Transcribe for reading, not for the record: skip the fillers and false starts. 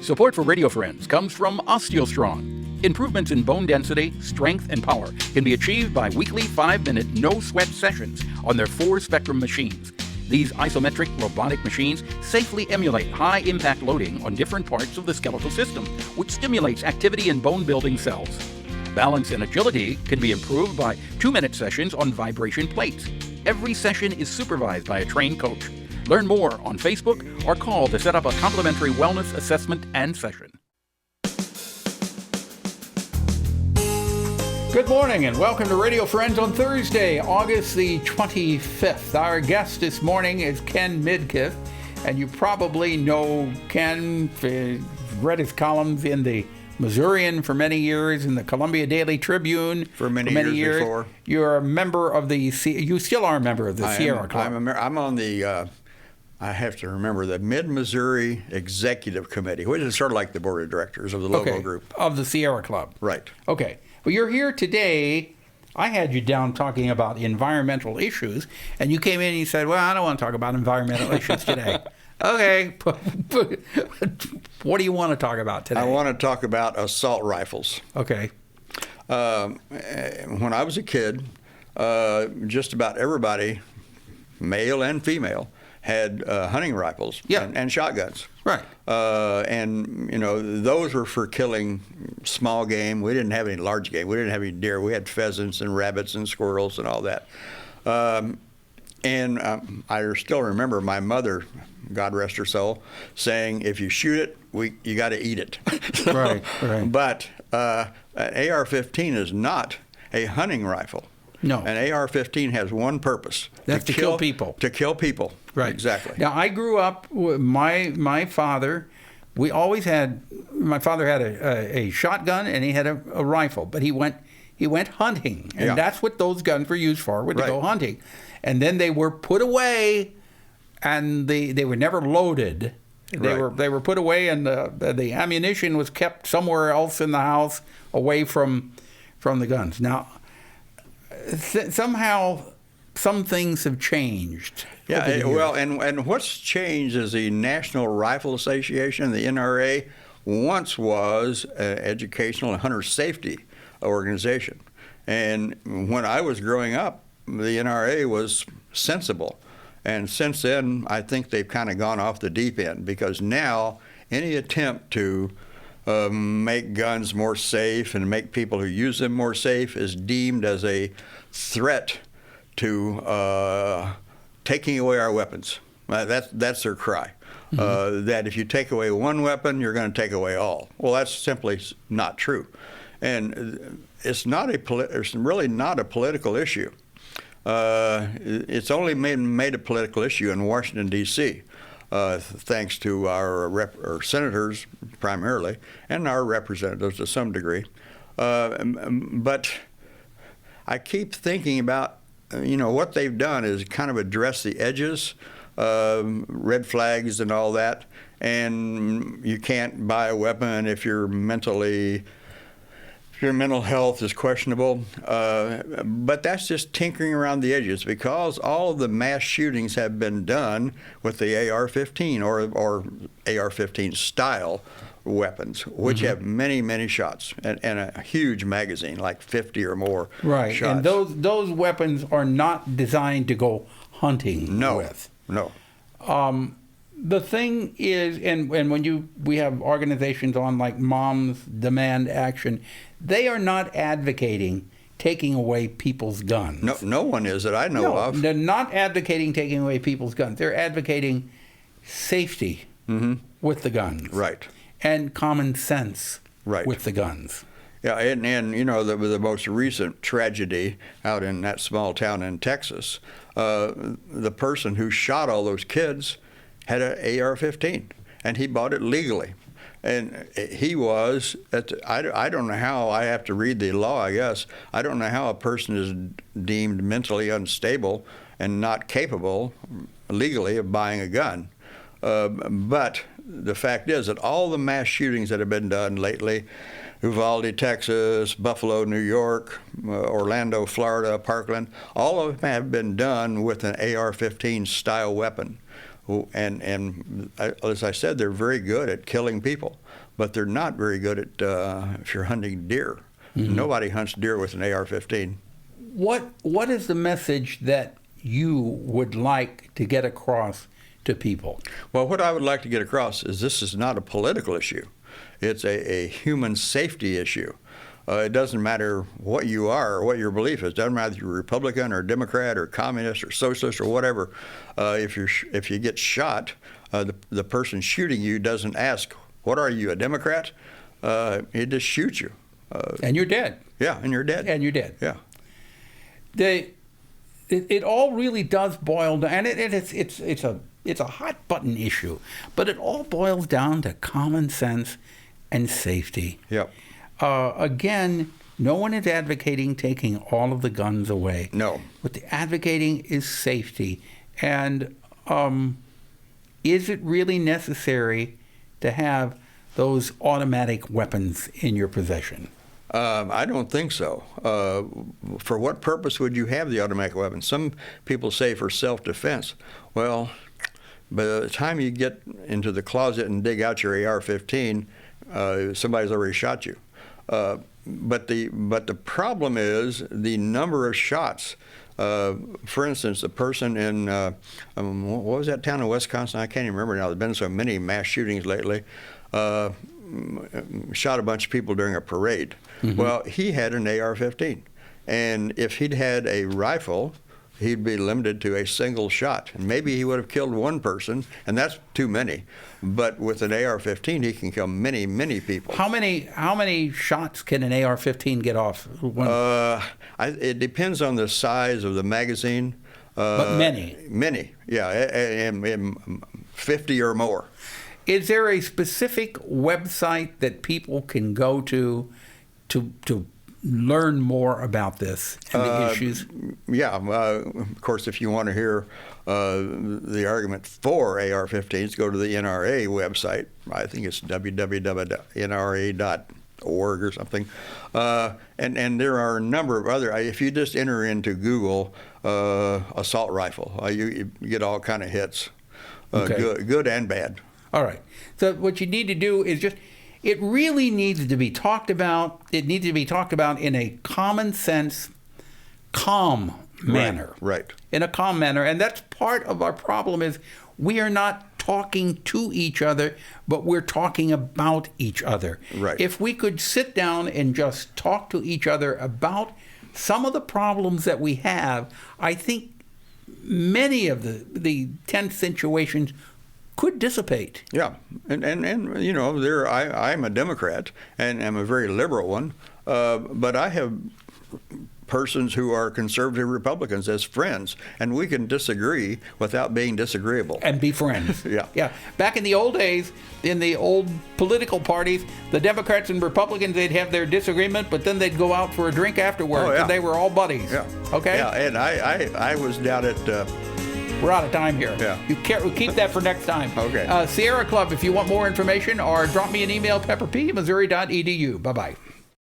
Support for Radio Friends comes from OsteoStrong. Improvements in bone density, strength, and power can be achieved by weekly 5-minute no-sweat sessions on their 4-spectrum machines. These isometric robotic machines safely emulate high-impact loading on different parts of the skeletal system, which stimulates activity in bone-building cells. Balance and agility can be improved by 2-minute sessions on vibration plates. Every session is supervised by a trained coach. Learn more on Facebook or call to set up a complimentary wellness assessment and session. Good morning and welcome to Radio Friends on Thursday, August the 25th. Our guest this morning is Ken Midkiff, and you probably know Ken, read his columns in the Missourian for many years, in the Columbia Daily Tribune for many years before. You're a member of the, you still are a member of the Sierra Club. I'm on the, I have to remember, the Mid-Missouri Executive Committee, which is sort of like the board of directors of the local group. Of the Sierra Club. Right. Okay. Well, you're here today. I had you down talking about environmental issues, and you came in and you said, well, I don't want to talk about environmental issues today. Okay. What do you want to talk about today? I want to talk about assault rifles. Okay. When I was a kid, just about everybody, male and female, had hunting rifles and shotguns. Right. And, you know, those were for killing small game. We didn't have any large game. We didn't have any deer. We had pheasants and rabbits and squirrels and all that. I still remember my mother, God rest her soul, saying, if you shoot it, you got to eat it. Right. But an AR-15 is not a hunting rifle. No. An AR-15 has one purpose. That's to kill people. To kill people. Right. Exactly. Now, I grew up with my father. My father had a shotgun and he had a rifle, but he went hunting. And that's what those guns were used for, to go hunting. And then they were put away, and they were never loaded. They were put away, and the ammunition was kept somewhere else in the house, away from the guns. Now, somehow some things have changed. Yeah, well, and what's changed is the National Rifle Association, the NRA, once was an educational and hunter safety organization. And when I was growing up, the NRA was sensible. And since then, I think they've kind of gone off the deep end, because now any attempt to make guns more safe and make people who use them more safe is deemed as a threat to taking away our weapons. That's their cry. That if you take away one weapon, you're going to take away all. Well, that's simply not true. And it's really not a political issue. It's only made a political issue in Washington, D.C., thanks to our senators primarily, and our representatives to some degree. But I keep thinking about, what they've done is kind of address the edges, red flags and all that, and you can't buy a weapon if your mental health is questionable. But that's just tinkering around the edges, because all of the mass shootings have been done with the AR-15 or AR-15 style weapons, which have many, many shots and a huge magazine, like 50 or more shots. And those weapons are not designed to go hunting with. No. The thing is, and when we have organizations on like Moms Demand Action, they are not advocating taking away people's guns. No one is that I know of. They're not advocating taking away people's guns. They're advocating safety with the guns. Right. And common sense with the guns. Yeah, and the most recent tragedy out in that small town in Texas, the person who shot all those kids had an AR-15, and he bought it legally. And he was, I don't know how, I have to read the law, I guess. I don't know how a person is deemed mentally unstable and not capable legally of buying a gun. But the fact is that all the mass shootings that have been done lately, Uvalde, Texas, Buffalo, New York, Orlando, Florida, Parkland, all of them have been done with an AR-15 style weapon, as I said, they're very good at killing people, but they're not very good at if you're hunting deer. Mm-hmm. Nobody hunts deer with an AR-15. What is the message that you would like to get across to people? Well, what I would like to get across is this is not a political issue. It's a human safety issue. It doesn't matter what you are or what your belief is. It doesn't matter if you're Republican or Democrat or Communist or Socialist or whatever. If you get shot, the person shooting you doesn't ask, "What are you, a Democrat?" He just shoots you. And you're dead. Yeah, and you're dead. And you're dead. Yeah. It all really does boil down, and it's a hot button issue, but it all boils down to common sense and safety. Yep. Again, no one is advocating taking all of the guns away. No. What they're advocating is safety. And is it really necessary to have those automatic weapons in your possession? I don't think so. For what purpose would you have the automatic weapon? Some people say for self-defense. Well, by the time you get into the closet and dig out your AR-15, somebody's already shot you. But the problem is the number of shots. For instance, the person in what was that town in Wisconsin? I can't even remember now. There's been so many mass shootings lately. Shot a bunch of people during a parade. Mm-hmm. Well, he had an AR-15, and if he'd had a rifle, he'd be limited to a single shot. And maybe he would have killed one person, and that's too many. But with an AR-15, he can kill many, many people. How many shots can an AR-15 get off? It depends on the size of the magazine. But many. Many, yeah, and 50 or more. Is there a specific website that people can go to learn more about this and the issues? Yeah, of course, if you want to hear the argument for AR-15s, go to the NRA website. I think it's www.nra.org or something. And there are a number of other, if you just enter into Google assault rifle, you get all kind of hits, good and bad. All right. So what you need to do is it really needs to be talked about. It needs to be talked about in a common sense, calm manner. Right. In a calm manner. And that's part of our problem is we are not talking to each other, but we're talking about each other. Right. If we could sit down and just talk to each other about some of the problems that we have, I think many of the tense situations could dissipate. Yeah, and you know, I'm a Democrat, and I'm a very liberal one, but I have persons who are conservative Republicans as friends, and we can disagree without being disagreeable. And be friends. Yeah. Yeah. Back in the old days, in the old political parties, the Democrats and Republicans, they'd have their disagreement, but then they'd go out for a drink afterwards, Oh, yeah. and they were all buddies. Yeah. Okay? Yeah, and I was down at... We're out of time here. Yeah. You keep that for next time. Okay. Sierra Club, if you want more information, or drop me an email, pepperp@missouri.edu. Bye-bye.